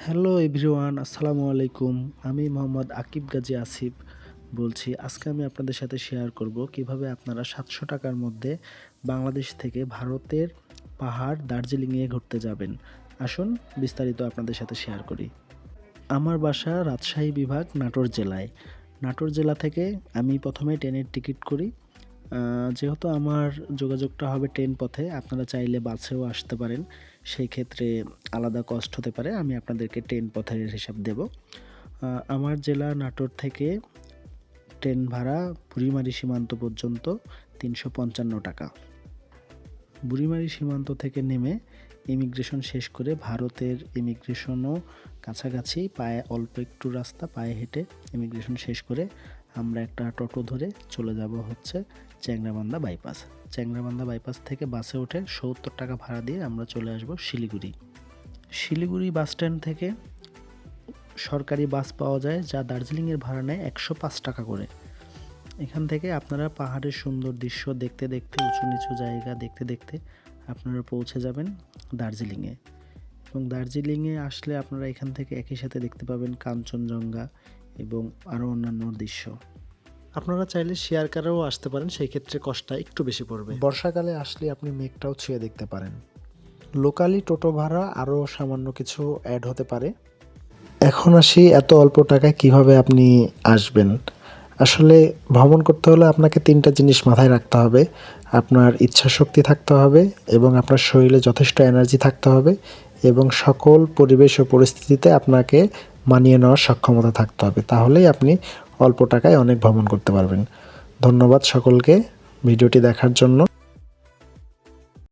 Hello everyone, আসসালামু আলাইকুম। আমি মোহাম্মদ আকিব গাজী আসিফ বলছি। আজকে আমি আপনাদের সাথে শেয়ার করব কিভাবে আপনারা ৭০০ টাকার মধ্যে বাংলাদেশ থেকে ভারতের পাহাড় দার্জিলিংয়ে ঘুরতে যাবেন। আসুন বিস্তারিত আপনাদের সাথে শেয়ার করি। আমার বাসা রাজশাহী বিভাগ, নাটোর জেলায়। নাটোর জেলা থেকে আমি প্রথমে ট্রেনের টিকিট করি। যেহেতু আমার যোগাযোগটা হবে ট্রেন পথে, আপনারা চাইলে বাসেও আসতে পারেন। সেই ক্ষেত্রে আলাদা কস্ট হতে পারে, আমি আপনাদেরকে ট্রেন পথের হিসাব দেব। আমার জেলা নাটোর থেকে ট্রেন ভাড়া বুড়িমারি সীমান্ত পর্যন্ত ৩৫৫ টাকা। বুড়িমারি সীমান্ত থেকে নেমে ইমিগ্রেশন শেষ করে ভারতের ইমিগ্রেশনও কাছাকাছি, পায়ে অল্প একটু রাস্তা, পায়ে হেঁটে ইমিগ্রেশন শেষ করে আমরা একটা টোটো ধরে চলে যাব হচ্ছে চ্যাংড়াবান্ধা বাইপাস। চ্যাংড়াবান্ধা বাইপাস থেকে বাসে উঠে ৭০ টাকা ভাড়া দিয়ে আমরা চলে আসব শিলিগুড়ি। শিলিগুড়ি বাস স্ট্যান্ড থেকে সরকারি বাস পাওয়া যায়, যা দার্জিলিংয়ের ভাড়া নেয় ১০৫ টাকা করে। এখান থেকে আপনারা পাহাড়ের সুন্দর দৃশ্য দেখতে দেখতে, উঁচু নিচু জায়গা দেখতে দেখতে আপনারা পৌঁছে যাবেন দার্জিলিংয়ে। এবং দার্জিলিংয়ে আসলে আপনারা এখান থেকে একই সাথে দেখতে পাবেন কাঞ্চনজঙ্ঘা এবং আরও অন্যান্য দৃশ্য। আপনারা চাইলে শেয়ার কারেও আসতে পারেন, সেই ক্ষেত্রে কষ্টটা একটু বেশি পড়বে। বর্ষাকালে আসলে আপনি মেঘটাও ছুঁয়ে দেখতে পারেন। লোকালি টোটো ভাড়া আরও সামান্য কিছু অ্যাড হতে পারে। এখন আসি এত অল্প টাকায় কিভাবে আপনি আসবেন। আসলে ভ্রমণ করতে হলে আপনাকে ৩টা জিনিস মাথায় রাখতে হবে। আপনার ইচ্ছাশক্তি থাকতে হবে এবং আপনার শরীরে যথেষ্ট এনার্জি থাকতে হবে এবং সকল পরিবেশ ও পরিস্থিতিতে আপনাকে মানিয়ে নেওয়ার সক্ষমতা থাকতে হবে। তাহলেই আপনি অল্প টাকায় অনেক ভ্রমণ করতে পারবেন। ধন্যবাদ সকলকে ভিডিওটি দেখার জন্য।